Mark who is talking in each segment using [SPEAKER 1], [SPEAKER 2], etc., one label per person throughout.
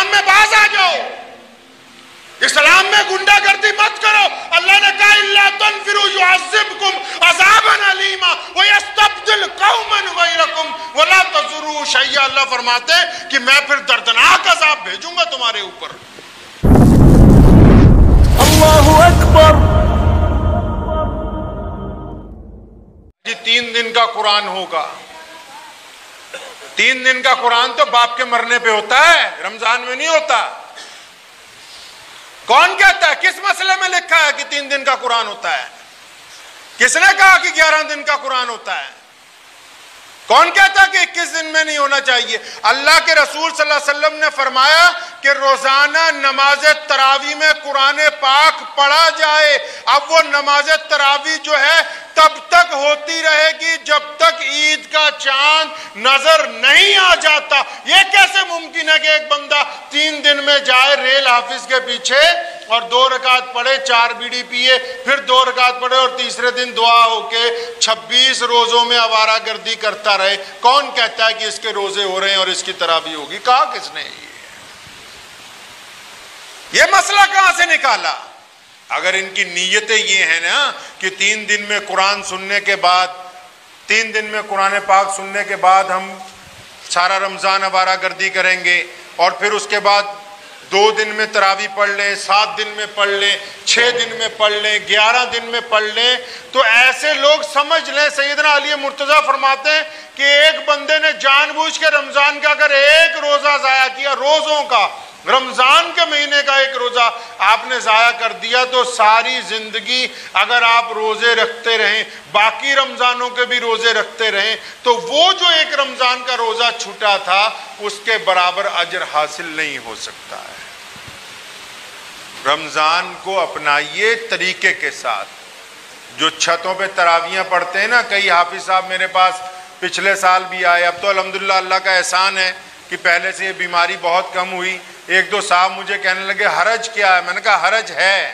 [SPEAKER 1] اسلام میں باز آ جاؤ، اسلام میں گنڈا گردی مت کرو۔ اللہ نے کہا الا تنفروا يعذبكم عذابا علیما ويستبدل قوما غیرکم ولا تضروا شیئا۔ اللہ فرماتے ہیں کہ میں پھر دردناک عذاب بھیجوں گا تمہارے اوپر۔
[SPEAKER 2] اللہ اکبر۔
[SPEAKER 1] جی 3 دن کا قرآن ہوگا، 3 دن کا قرآن تو باپ کے مرنے پہ ہوتا ہے، رمضان میں نہیں ہوتا۔ کون کہتا ہے؟ کس مسئلے میں لکھا ہے کہ 3 دن کا قرآن ہوتا ہے؟ کس نے کہا کہ 11 دن کا قرآن ہوتا ہے؟ کون کہتا ہے کہ 21 دن میں نہیں ہونا چاہیے؟ اللہ کے رسول صلی اللہ علیہ وسلم نے فرمایا کہ روزانہ نماز تراویح میں قرآن پاک پڑھا جائے۔ اب وہ نماز تراویح جو ہے تب تک ہوتی رہے گی جب تک عید کا چاند نظر نہیں آ جاتا۔ یہ کیسے ممکن ہے کہ ایک بندہ 3 دن میں جائے ریل حافظ کے پیچھے اور 2 رکعت پڑھے، 4 بیڑی پیے، پھر 2 رکعت پڑھے اور تیسرے دن دعا ہو کے 26 روزوں میں آوارہ گردی کرتا رہے؟ کون کہتا ہے کہ اس کے روزے ہو رہے ہیں اور اس کی تراویح ہوگی؟ کہا کس نے؟ یہ مسئلہ کہاں سے نکالا؟ اگر ان کی نیتیں یہ ہیں نا کہ 3 دن میں قرآن سننے کے بعد، 3 دن میں قرآن پاک سننے کے بعد ہم سارا رمضان آوارہ گردی کریں گے اور پھر اس کے بعد 2 دن میں تراویح پڑھ لیں، 7 دن میں پڑھ لیں، 6 دن میں پڑھ لیں، 11 دن میں پڑھ لیں، تو ایسے لوگ سمجھ لیں۔ سیدنا علی مرتضیٰ فرماتے ہیں کہ ایک بندے نے جان بوجھ کے رمضان کا اگر ایک روزہ ضائع کیا، روزوں کا، رمضان کے مہینے کا ایک روزہ آپ نے ضائع کر دیا، تو ساری زندگی اگر آپ روزے رکھتے رہیں، باقی رمضانوں کے بھی روزے رکھتے رہیں، تو وہ جو ایک رمضان کا روزہ چھوٹا تھا اس کے برابر اجر حاصل نہیں ہو سکتا ہے۔ رمضان کو اپنائیے طریقے کے ساتھ۔ جو چھتوں پہ تراویحاں پڑھتے ہیں نا، کئی حافظ صاحب میرے پاس پچھلے سال بھی آئے، اب تو الحمدللہ اللہ کا احسان ہے کہ پہلے سے یہ بیماری بہت کم ہوئی۔ 1-2 صاحب مجھے کہنے لگے حرج کیا ہے؟ میں نے کہا حرج ہے،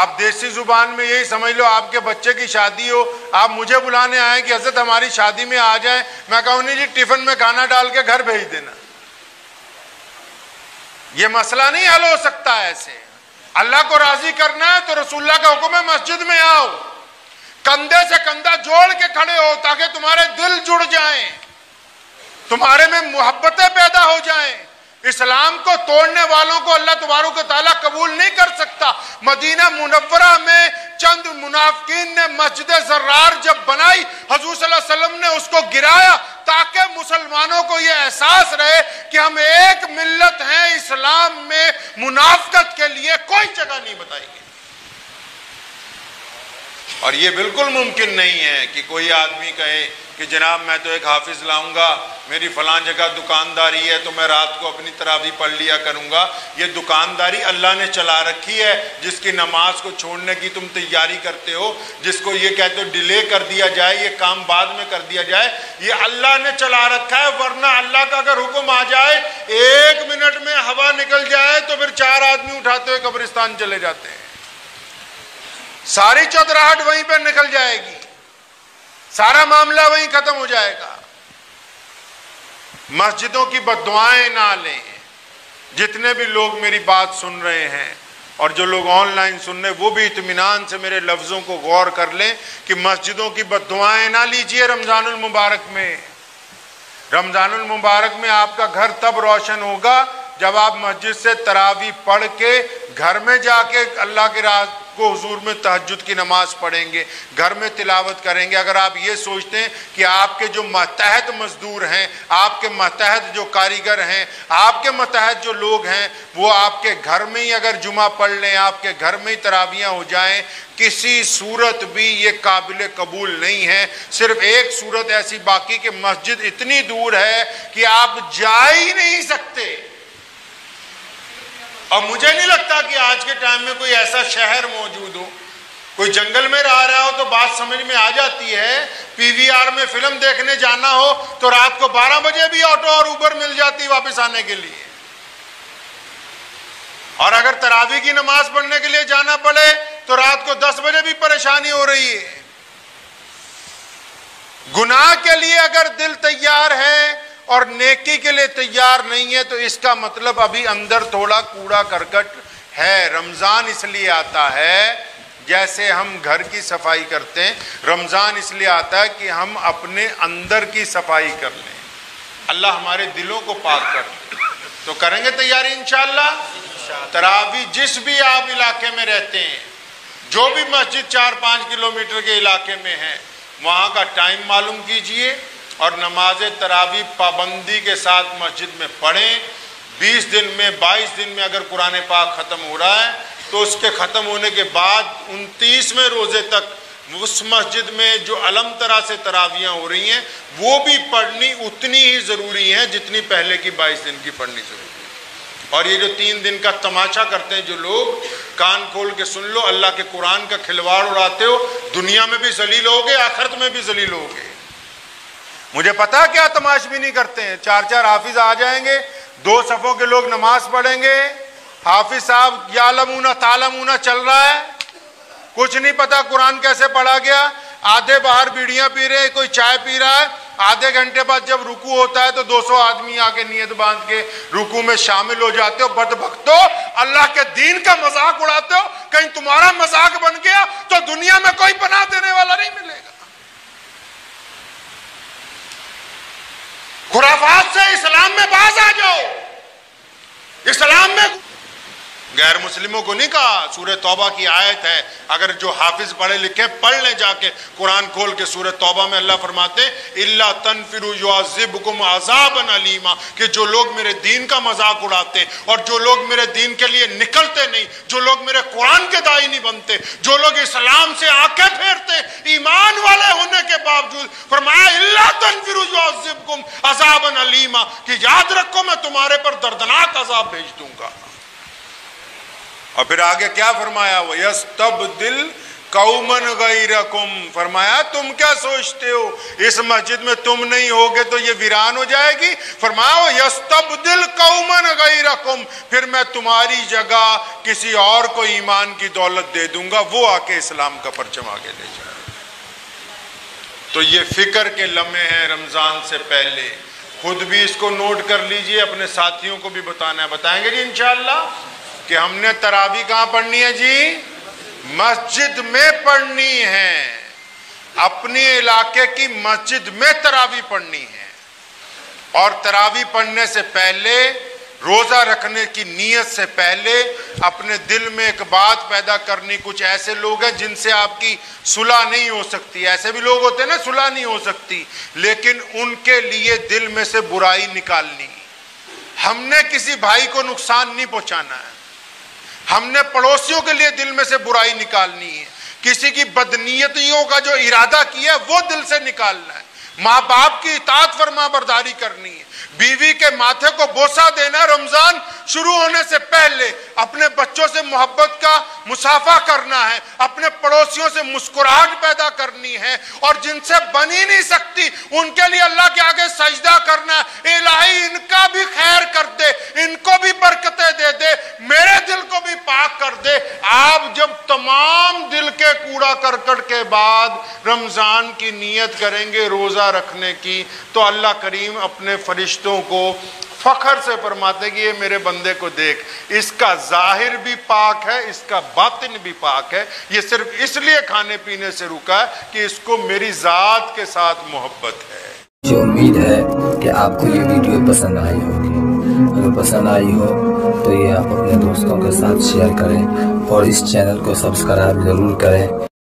[SPEAKER 1] آپ دیسی زبان میں یہی سمجھ لو آپ کے بچے کی شادی ہو، آپ مجھے بلانے آئیں کہ حضرت ہماری شادی میں آ جائیں، میں کہوں نہیں جی ٹفن میں کھانا ڈال کے گھر بھیج دینا۔ یہ مسئلہ نہیں حل ہو سکتا ایسے۔ اللہ کو راضی کرنا ہے تو رسول اللہ کا حکم ہے مسجد میں آؤ، کندھے سے کندھا جوڑ کے کھڑے ہو تاکہ تمہارے دل جڑ جائیں، تمہارے میں محبتیں پیدا ہو جائیں۔ اسلام کو توڑنے والوں کو اللہ تبارک و تعالیٰ قبول نہیں کر سکتا۔ مدینہ منورہ میں چند منافقین نے مسجد زرار جب بنائی، حضور صلی اللہ علیہ وسلم نے اس کو گرایا تاکہ مسلمانوں کو یہ احساس رہے کہ ہم ایک ملت ہیں، اسلام میں منافقت کے لیے کوئی جگہ نہیں بتائی گئی۔ اور یہ بالکل ممکن نہیں ہے کہ کوئی آدمی کہے کہ جناب میں تو ایک حافظ لاؤں گا، میری فلاں جگہ دکانداری ہے تو میں رات کو اپنی تراویح پڑھ لیا کروں گا۔ یہ دکانداری اللہ نے چلا رکھی ہے، جس کی نماز کو چھوڑنے کی تم تیاری کرتے ہو، جس کو یہ کہتے ہو ڈیلے کر دیا جائے، یہ کام بعد میں کر دیا جائے، یہ اللہ نے چلا رکھا ہے۔ ورنہ اللہ کا اگر حکم آ جائے، 1 منٹ میں ہوا نکل جائے تو پھر 4 آدمی اٹھاتے ہوئے قبرستان چلے جاتے ہیں، ساری چودراہٹ وہیں پہ نکل جائے گی، سارا معاملہ وہیں ختم ہو جائے گا۔ مسجدوں کی بددعائیں نہ لیں۔ جتنے بھی لوگ میری بات سن رہے ہیں اور جو لوگ آن لائن سن رہے ہیں وہ بھی اطمینان سے میرے لفظوں کو غور کر لیں کہ مسجدوں کی بددعائیں نہ لیجئے رمضان المبارک میں۔ رمضان المبارک میں آپ کا گھر تب روشن ہوگا جب آپ مسجد سے تراویح پڑھ کے گھر میں جا کے اللہ کے راہ کو حضور میں تہجد کی نماز پڑھیں گے، گھر میں تلاوت کریں گے۔ اگر آپ یہ سوچتے ہیں کہ آپ کے جو ماتحت مزدور ہیں، آپ کے ماتحت جو کاریگر ہیں، آپ کے ماتحت جو لوگ ہیں، وہ آپ کے گھر میں ہی اگر جمعہ پڑھ لیں، آپ کے گھر میں ہی تراویحاں ہو جائیں، کسی صورت بھی یہ قابل قبول نہیں ہے۔ صرف ایک صورت ایسی باقی کہ مسجد اتنی دور ہے کہ آپ جا ہی نہیں سکتے۔ اور مجھے نہیں لگتا کہ آج کے ٹائم میں کوئی ایسا شہر موجود ہو، کوئی جنگل میں رہا ہو تو بات سمجھ میں آ جاتی ہے۔ PVR میں فلم دیکھنے جانا ہو تو رات کو 12 بجے بھی آٹو اور اوبر مل جاتی واپس آنے کے لیے، اور اگر تراویح کی نماز پڑھنے کے لیے جانا پڑے تو رات کو 10 بجے بھی پریشانی ہو رہی ہے۔ گناہ کے لیے اگر دل تیار ہے اور نیکی کے لیے تیار نہیں ہے تو اس کا مطلب ابھی اندر تھوڑا کوڑا کرکٹ ہے۔ رمضان اس لیے آتا ہے، جیسے ہم گھر کی صفائی کرتے ہیں، رمضان اس لیے آتا ہے کہ ہم اپنے اندر کی صفائی کر لیں، اللہ ہمارے دلوں کو پاک کر لیں۔ تو کریں گے تیاری انشاءاللہ؟ تراویح جس بھی آپ علاقے میں رہتے ہیں، جو بھی مسجد 4-5 کلومیٹر کے علاقے میں ہے، وہاں کا ٹائم معلوم کیجئے اور نماز تراویح پابندی کے ساتھ مسجد میں پڑھیں۔ 20 دن میں 22 دن میں اگر قرآن پاک ختم ہو رہا ہے تو اس کے ختم ہونے کے بعد 29ویں روزے تک اس مسجد میں جو علم طرح سے تراویحاں ہو رہی ہیں وہ بھی پڑھنی اتنی ہی ضروری ہیں جتنی پہلے کی 22 دن کی پڑھنی ضروری ہے۔ اور یہ جو 3 دن کا تماشا کرتے ہیں جو لوگ، کان کھول کے سن لو، اللہ کے قرآن کا کھلواڑ اڑاتے ہو، دنیا میں بھی ذلیل ہوگے، آخرت میں بھی ذلیل ہوگے۔ مجھے پتا کیا تماش بھی نہیں کرتے ہیں، 4 حافظ آ جائیں گے، 2 صفوں کے لوگ نماز پڑھیں گے، حافظ صاحب یعلمون تعلمون چل رہا ہے، کچھ نہیں پتا قرآن کیسے پڑھا گیا، آدھے باہر بیڑیاں پی رہے ہیں، کوئی چائے پی رہا ہے، آدھے گھنٹے بعد جب رکوع ہوتا ہے تو 200 آدمی آ کے نیت باندھ کے رکوع میں شامل ہو جاتے ہو۔ بدبختو، اللہ کے دین کا مذاق اڑاتے ہو، کہیں تمہارا مذاق بن گیا تو دنیا میں کوئی پناہ دینے والا نہیں ملے گا۔ خرافات سے اسلام میں باز آ جاؤ۔ اسلام میں غیر مسلموں کو نہیں کہا، سورہ توبہ کی آیت ہے، اگر جو حافظ پڑھے لکھے پڑھ لیں جا کے قرآن کھول کے، سورہ توبہ میں اللہ فرماتے اِلَّا تَنْفِرُوا يُعَذِّبْكُمْ عَذَابًا عَلِيمًا، کہ جو لوگ میرے دین کا مذاق اڑاتے اور جو لوگ میرے دین کے لیے نکلتے نہیں، جو لوگ میرے قرآن کے داعی نہیں بنتے، جو لوگ اسلام سے آنکھیں پھیرتے ایمان والے ہونے کے باوجود، فرمایا اِلَّا تَنْفِرُوا يُعَذِّبْكُمْ عَذَابًا عَلِيمًا، کہ یاد رکھو میں تمہارے پر دردناک عذاب بھیج دوں گا۔ اور پھر آگے کیا فرمایا؟ وَيَسْتَبْدِلْ قَوْمًا غَيْرَكُمْ، فرمایا تم کیا سوچتے ہو اس مسجد میں تم نہیں ہوگے تو یہ ویران ہو جائے گی؟ فرمایا وَيَسْتَبْدِلْ قَوْمًا غَيْرَكُمْ، پھر میں تمہاری جگہ کسی اور کو ایمان کی دولت دے دوں گا، وہ آ کے اسلام کا پرچم آگے لے جائے۔ تو یہ فکر کے لمحے ہیں رمضان سے پہلے، خود بھی اس کو نوٹ کر لیجئے، اپنے ساتھیوں کو بھی بتانا ہے۔ بتائیں گے جی انشاءاللہ کہ ہم نے تراویح کہاں پڑھنی ہے جی؟ مسجد میں پڑھنی ہے، اپنے علاقے کی مسجد میں تراویح پڑھنی ہے۔ اور تراویح پڑھنے سے پہلے، روزہ رکھنے کی نیت سے پہلے اپنے دل میں ایک بات پیدا کرنی، کچھ ایسے لوگ ہیں جن سے آپ کی صلح نہیں ہو سکتی، ایسے بھی لوگ ہوتے ہیں نا صلح نہیں ہو سکتی، لیکن ان کے لیے دل میں سے برائی نکالنی۔ ہم نے کسی بھائی کو نقصان نہیں پہنچانا ہے، ہم نے پڑوسیوں کے لیے دل میں سے برائی نکالنی ہے، کسی کی بدنیتیوں کا جو ارادہ کیا ہے وہ دل سے نکالنا ہے، ماں باپ کی اطاعت فرما برداری کرنی ہے، بیوی کے ماتھے کو بوسہ دینا، رمضان شروع ہونے سے پہلے اپنے بچوں سے محبت کا مصافحہ کرنا ہے، اپنے پڑوسیوں سے مسکراہٹ پیدا کرنی ہے، اور جن سے بن ہی نہیں سکتی ان کے لیے اللہ کے آگے سجدہ کرنا ہے، الہی ان کا بھی خیر کر دے، ان کو بھی برکتیں دے دے، میرے دل کو بھی پاک کر دے۔ آپ جب تمام دل کے کوڑا کرکٹ کے بعد رمضان کی نیت کریں گے روزہ رکھنے کی، تو اللہ کریم اپنے فرشتوں کو فخر سے فرماتے کہ یہ میرے بندے کو دیکھ، اس کا ظاہر بھی پاک ہے، اس کا باطن بھی پاک ہے، یہ صرف اس لیے کھانے پینے سے رکا ہے کہ اس کو میری ذات کے ساتھ محبت ہے۔
[SPEAKER 3] مجھے امید ہے کہ آپ کو یہ ویڈیو پسند آئی ہوگی، اگر پسند آئی ہو تو یہ آپ اپنے دوستوں کے ساتھ شیئر کریں اور اس چینل کو سبسکرائب ضرور کریں۔